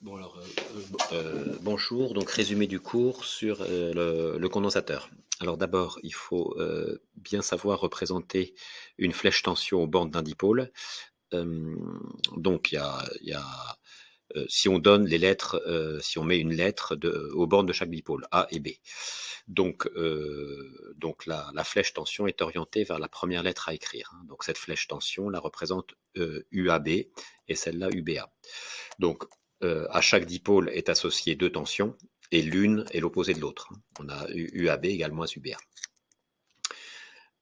Bon alors, bonjour, donc résumé du cours sur le condensateur. Alors d'abord, il faut bien savoir représenter une flèche tension aux bornes d'un dipôle. Euh, donc si on donne les lettres, si on met une lettre aux bornes de chaque dipôle, A et B. Donc la flèche tension est orientée vers la première lettre à écrire. Donc cette flèche tension la représente UAB et celle-là UBA. Donc, à chaque dipôle est associé deux tensions, et l'une est l'opposé de l'autre. On a UAB égale moins UBA.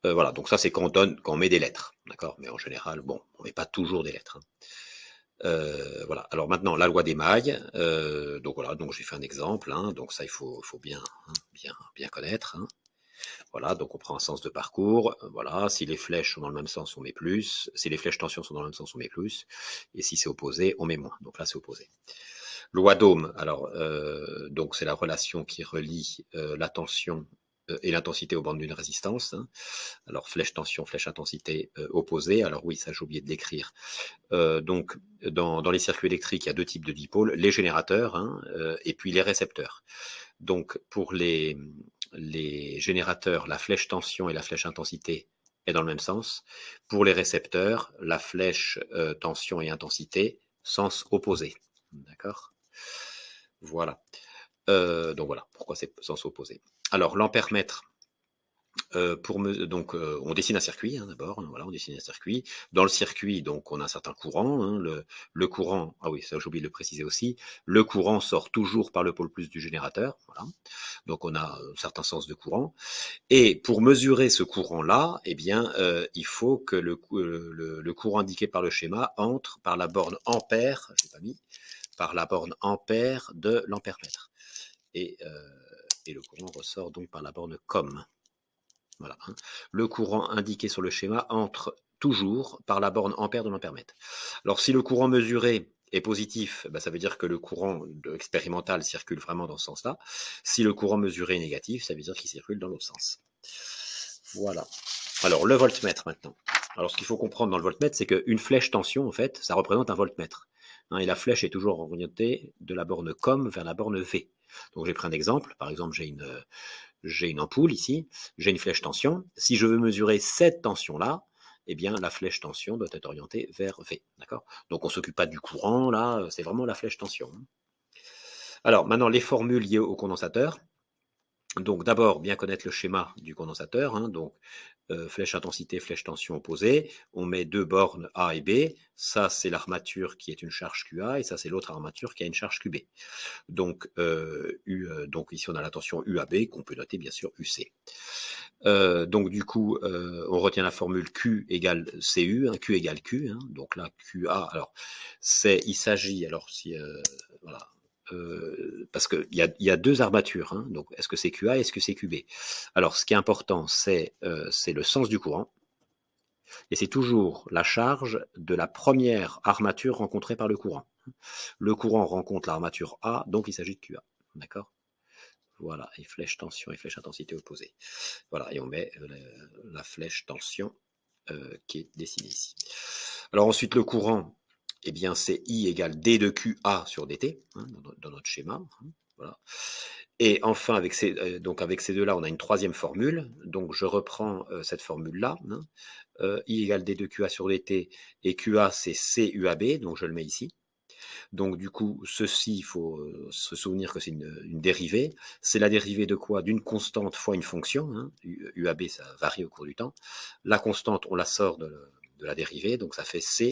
Voilà, donc ça c'est quand on met des lettres, d'accord. Mais en général, bon, on met pas toujours des lettres. Voilà. Alors maintenant, la loi des mailles. Donc voilà, donc j'ai fait un exemple. Donc ça, il faut bien connaître. Voilà, donc on prend un sens de parcours. Voilà, si les flèches sont dans le même sens, on met plus. Si les flèches tension sont dans le même sens, on met plus. Et si c'est opposé, on met moins. Donc là, c'est opposé. Loi d'Ohm, alors donc c'est la relation qui relie la tension et l'intensité aux bornes d'une résistance. Alors flèche tension, flèche intensité opposée. Alors oui, ça j'ai oublié de l'écrire. Donc dans les circuits électriques, il y a deux types de dipôles, les générateurs et puis les récepteurs. Donc pour les générateurs, la flèche tension et la flèche intensité est dans le même sens. Pour les récepteurs, la flèche tension et intensité, sens opposé. D'accord. Voilà. Donc voilà, pourquoi c'est sens opposé. Alors l'ampère-mètre, on dessine un circuit d'abord. Voilà, on dessine un circuit. Dans le circuit, donc on a un certain courant. Le courant, ah oui, ça j'ai oublié de le préciser aussi. Le courant sort toujours par le pôle plus du générateur. Voilà. Donc on a un certain sens de courant. Et pour mesurer ce courant-là, eh bien, il faut que le courant indiqué par le schéma entre par la borne ampère, je l'ai pas mis, par la borne ampère de l'ampère-mètre. Et le courant ressort donc par la borne com. Voilà. Le courant indiqué sur le schéma entre toujours par la borne ampère de l'ampère-mètre. Alors si le courant mesuré est positif, ben, ça veut dire que le courant expérimental circule vraiment dans ce sens-là. Si le courant mesuré est négatif, ça veut dire qu'il circule dans l'autre sens. Voilà. Alors le voltmètre maintenant. Alors ce qu'il faut comprendre dans le voltmètre, c'est qu'une flèche tension, en fait, ça représente un voltmètre. Et la flèche est toujours orientée de la borne COM vers la borne V. Donc j'ai pris un exemple. Par exemple, j'ai une ampoule ici, j'ai une flèche tension. Si je veux mesurer cette tension-là, eh bien la flèche tension doit être orientée vers V. D'accord. Donc on ne s'occupe pas du courant, là, c'est vraiment la flèche tension. Alors maintenant, les formules liées au condensateur. Donc d'abord, bien connaître le schéma du condensateur. Donc flèche intensité, flèche tension opposée. On met deux bornes A et B. Ça, c'est l'armature qui est une charge QA et ça, c'est l'autre armature qui a une charge QB. Donc, donc ici, on a la tension UAB qu'on peut noter bien sûr UC. Donc du coup, on retient la formule Q égale CU, Q égale Q. Donc là, QA, alors il s'agit, alors si, voilà, parce qu'il y a deux armatures. Donc est-ce que c'est QA, est-ce que c'est QB? Alors ce qui est important, c'est le sens du courant. Et c'est toujours la charge de la première armature rencontrée par le courant. Le courant rencontre l'armature A, donc il s'agit de QA. D'accord. Voilà, et flèche tension et flèche intensité opposée. Voilà, et on met la flèche tension qui est dessinée ici. Alors ensuite, le courant, eh bien, c'est I égale D de QA sur dt, dans notre schéma. Voilà. Et enfin, avec ces deux-là, on a une troisième formule. Donc, je reprends cette formule-là. I égale D de QA sur dt, et QA, c'est CUAB, donc je le mets ici. Donc du coup, ceci, il faut se souvenir que c'est une dérivée. C'est la dérivée de quoi? D'une constante fois une fonction. UAB, ça varie au cours du temps. La constante, on la sort de la dérivée, donc ça fait C,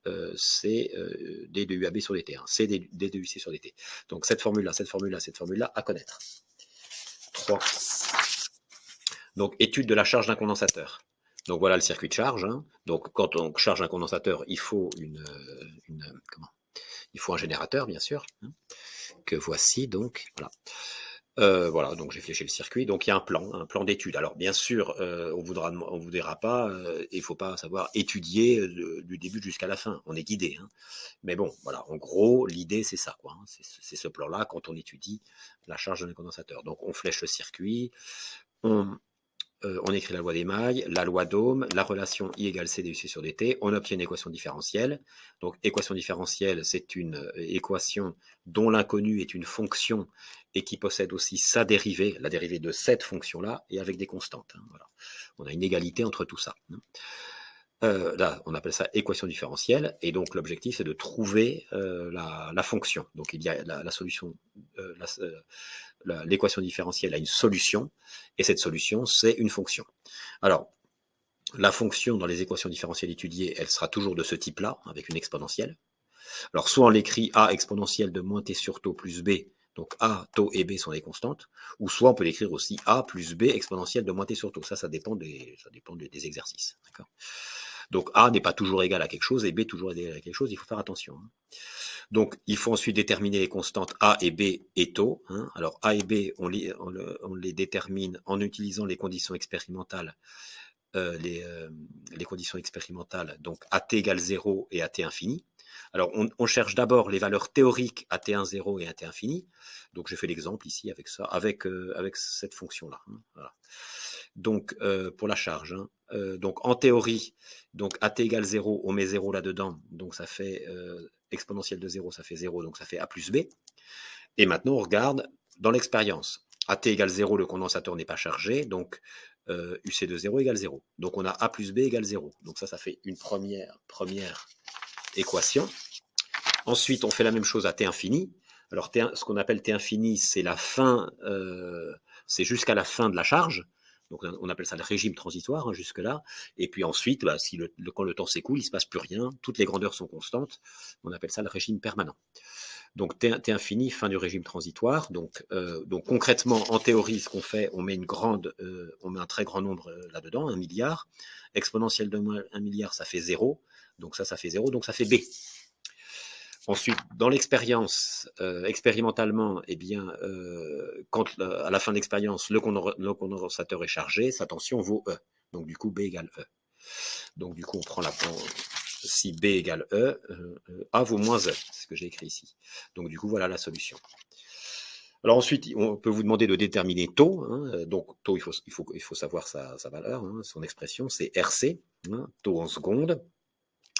D de UAB sur dt. C D de UC sur dt. Donc cette formule-là, cette formule-là, cette formule-là, à connaître. 3. Donc étude de la charge d'un condensateur. Donc voilà le circuit de charge. Donc quand on charge un condensateur, il faut il faut un générateur, bien sûr, que voici donc. Voilà. Voilà, donc j'ai fléché le circuit. Donc il y a un plan d'étude. Alors bien sûr, on vous dira pas, il faut pas savoir étudier du début jusqu'à la fin. On est guidé. Mais bon, voilà, en gros, l'idée c'est ça, quoi. C'est ce plan-là quand on étudie la charge d'un condensateur. Donc on flèche le circuit, on on écrit la loi d'émail, la loi d'Ohm, la relation I égale C dUC sur dt, on obtient une équation différentielle. Donc, équation différentielle, c'est une équation dont l'inconnu est une fonction et qui possède aussi sa dérivée, la dérivée de cette fonction-là, et avec des constantes. Hein, voilà. On a une égalité entre tout ça. Là, on appelle ça équation différentielle, et donc l'objectif, c'est de trouver la fonction. Donc, il y a la solution, l'équation différentielle a une solution, et cette solution, c'est une fonction. Alors, la fonction dans les équations différentielles étudiées, elle sera toujours de ce type-là, avec une exponentielle. Alors, soit on l'écrit a exponentielle de moins t sur tau plus b, donc a, tau et b sont des constantes, ou soit on peut l'écrire aussi a plus b exponentielle de moins t sur tau. Ça dépend des exercices. D'accord. Donc a n'est pas toujours égal à quelque chose, et b toujours égal à quelque chose, il faut faire attention. Hein. Donc, il faut ensuite déterminer les constantes A et B et taux. Hein. Alors, A et B, on les détermine en utilisant les conditions expérimentales. Les conditions expérimentales, donc AT égale 0 et AT infini. Alors, on cherche d'abord les valeurs théoriques AT1 0 et AT infini. Donc, je fais l'exemple ici avec ça, avec cette fonction-là. Hein. Voilà. Donc, pour la charge. Hein. Donc, en théorie, donc AT égale 0, on met 0 là-dedans. Donc, ça fait exponentielle de 0, ça fait 0, donc ça fait A plus B. Et maintenant, on regarde dans l'expérience. AT égale 0, le condensateur n'est pas chargé, donc UC de 0 égale 0. Donc on a A plus B égale 0. Donc ça fait une première équation. Ensuite, on fait la même chose à T infini. Alors ce qu'on appelle T infini, c'est la fin, c'est jusqu'à la fin de la charge. Donc on appelle ça le régime transitoire, hein, jusque-là. Et puis ensuite, bah, si quand le temps s'écoule, il ne se passe plus rien, toutes les grandeurs sont constantes, on appelle ça le régime permanent. Donc T infini, fin du régime transitoire. Donc concrètement, en théorie, ce qu'on fait, on met un très grand nombre là-dedans, 1 milliard. Exponentielle de 1 milliard, ça fait 0. Donc ça fait 0, donc ça fait B. Ensuite, dans l'expérience, expérimentalement, eh bien, quand à la fin de l'expérience, le condensateur est chargé, sa tension vaut E. Donc du coup, B égale E. Donc du coup, on prend si B égale E, A vaut moins E, c'est ce que j'ai écrit ici. Donc du coup, voilà la solution. Alors ensuite, on peut vous demander de déterminer taux. Hein. Donc taux, il faut savoir sa valeur, hein, son expression, c'est RC, hein, taux en secondes.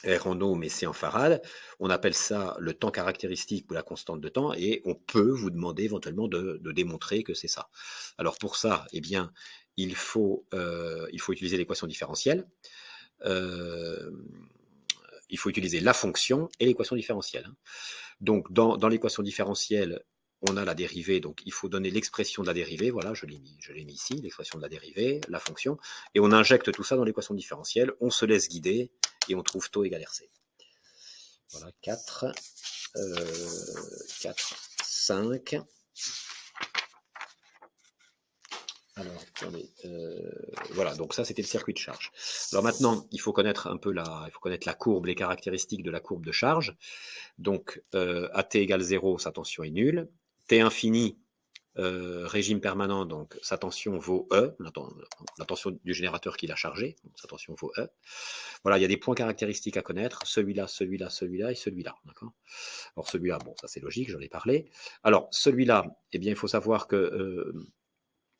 R en ohm et C en farad. On appelle ça le temps caractéristique ou la constante de temps, et on peut vous demander éventuellement de démontrer que c'est ça. Alors pour ça, eh bien, il faut utiliser l'équation différentielle. Il faut utiliser la fonction et l'équation différentielle. Donc dans l'équation différentielle, on a la dérivée, donc il faut donner l'expression de la dérivée, voilà, je l'ai mis ici, l'expression de la dérivée, la fonction, et on injecte tout ça dans l'équation différentielle, on se laisse guider, et on trouve taux égale RC. Voilà, 4, 5. Alors, attendez, voilà, donc ça c'était le circuit de charge. Alors maintenant, il faut connaître un peu la courbe, les caractéristiques de la courbe de charge. Donc, à t égale 0, sa tension est nulle. T infini, régime permanent, donc sa tension vaut E, la tension du générateur qu'il a chargé, donc sa tension vaut E. Voilà, il y a des points caractéristiques à connaître, celui-là, celui-là, celui-là et celui-là. D'accord. Alors celui-là, bon, ça c'est logique, j'en ai parlé. Alors celui-là, eh bien, il faut savoir que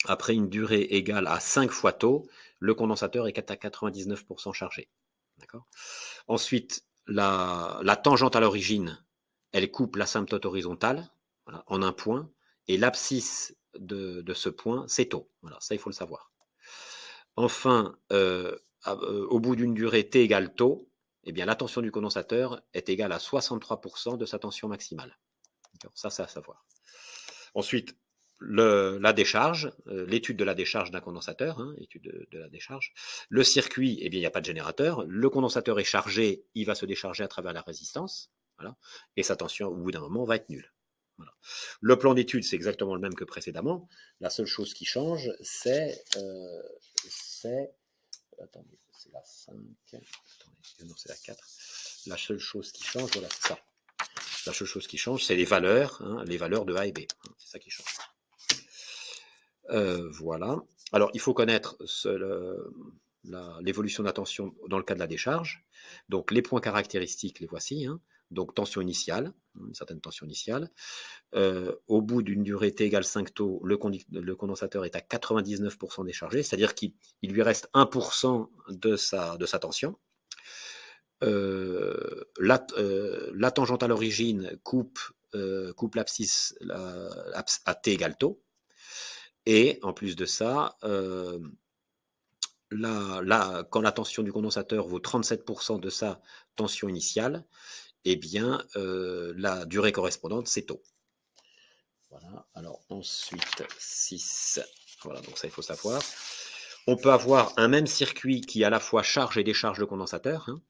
après une durée égale à 5 fois taux, le condensateur est à 99% chargé. D'accord. Ensuite, la tangente à l'origine, elle coupe l'asymptote horizontale, voilà, en un point, et l'abscisse de ce point, c'est taux. Voilà, ça, il faut le savoir. Enfin, au bout d'une durée t égale taux, eh bien, la tension du condensateur est égale à 63% de sa tension maximale. Ça, c'est à savoir. Ensuite, la décharge, l'étude de la décharge d'un condensateur, hein, étude de la décharge. Le circuit, eh bien, il n'y a pas de générateur. Le condensateur est chargé, il va se décharger à travers la résistance. Voilà, et sa tension, au bout d'un moment, va être nulle. Voilà. Le plan d'étude, c'est exactement le même que précédemment. La seule chose qui change, c'est attendez, c'est la 5. Attendez, non, c'est la 4. La seule chose qui change, voilà, c'est ça. La seule chose qui change, c'est les valeurs, hein, les valeurs de A et B. C'est ça qui change. Voilà. Alors, il faut connaître l'évolution de la tension dans le cas de la décharge. Donc, les points caractéristiques, les voici. Hein. Donc, tension initiale, une certaine tension initiale. Au bout d'une durée t égale 5 taux, le condensateur est à 99% déchargé, c'est-à-dire qu'il lui reste 1% de sa tension. La tangente à l'origine coupe l'abscisse à t égale taux. Et en plus de ça, quand la tension du condensateur vaut 37% de sa tension initiale, eh bien, la durée correspondante, c'est taux. Voilà, alors ensuite, 6. Voilà, donc ça, il faut savoir. On peut avoir un même circuit qui à la fois charge et décharge le condensateur. Hein.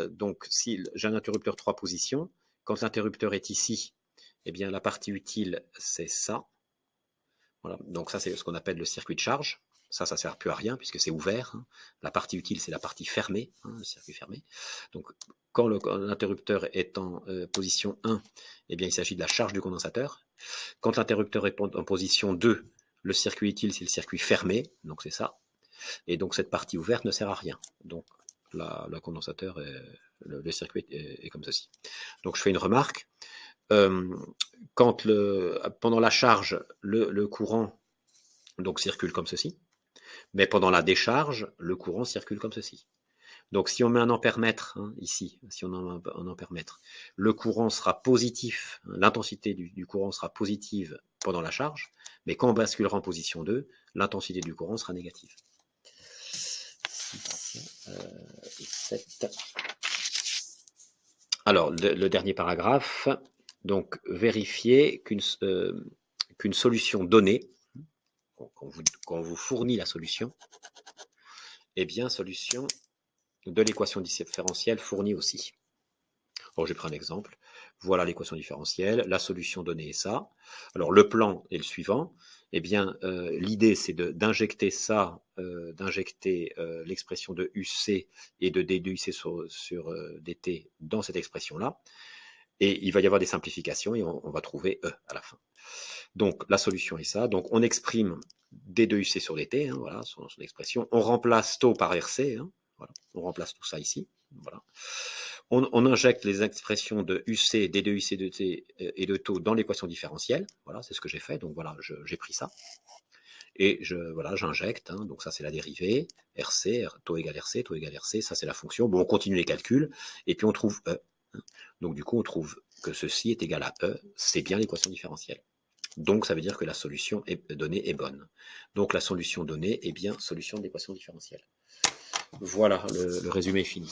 Donc, si j'ai un interrupteur 3 positions, quand l'interrupteur est ici, eh bien, la partie utile, c'est ça. Voilà, donc ça, c'est ce qu'on appelle le circuit de charge. Ça ne sert plus à rien puisque c'est ouvert. Hein. La partie utile, c'est la partie fermée, hein, le circuit fermé. Donc, quand l'interrupteur est en position 1, eh bien, il s'agit de la charge du condensateur. Quand l'interrupteur est en position 2, le circuit utile, c'est le circuit fermé, donc c'est ça. Et donc, cette partie ouverte ne sert à rien. Donc, le condensateur, le circuit est comme ceci. Donc, je fais une remarque. Quand pendant la charge, le courant donc, circule comme ceci. Mais pendant la décharge, le courant circule comme ceci. Donc, si on met un ampère-mètre, hein, ici, si on a un ampère-mètre, le courant sera positif, hein, l'intensité du courant sera positive pendant la charge, mais quand on basculera en position 2, l'intensité du courant sera négative. 6 et 7. Alors, le dernier paragraphe, donc, vérifier qu'une solution donnée, quand vous fournit la solution, eh bien, solution de l'équation différentielle fournie aussi. Alors, j'ai pris un exemple. Voilà l'équation différentielle. La solution donnée est ça. Alors, le plan est le suivant. Eh bien, l'idée, c'est d'injecter ça, d'injecter l'expression de UC et de D de UC sur DT dans cette expression-là. Et il va y avoir des simplifications et on va trouver E à la fin. Donc, la solution est ça. Donc, on exprime D2UC sur DT, hein, voilà, son expression. On remplace taux par RC, hein, voilà. On remplace tout ça ici. Voilà. On injecte les expressions de UC, D2UC, DT et de taux dans l'équation différentielle. Voilà, c'est ce que j'ai fait. Donc, voilà, j'ai pris ça. Et voilà, j'injecte. Hein, donc, ça, c'est la dérivée. RC, taux égale RC, taux égale RC. Ça, c'est la fonction. Bon, on continue les calculs. Et puis, on trouve E. Donc, du coup, on trouve que ceci est égal à E. C'est bien l'équation différentielle. Donc, ça veut dire que la solution donnée est bonne. Donc, la solution donnée est bien solution de l'équation différentielle. Voilà, le résumé est fini.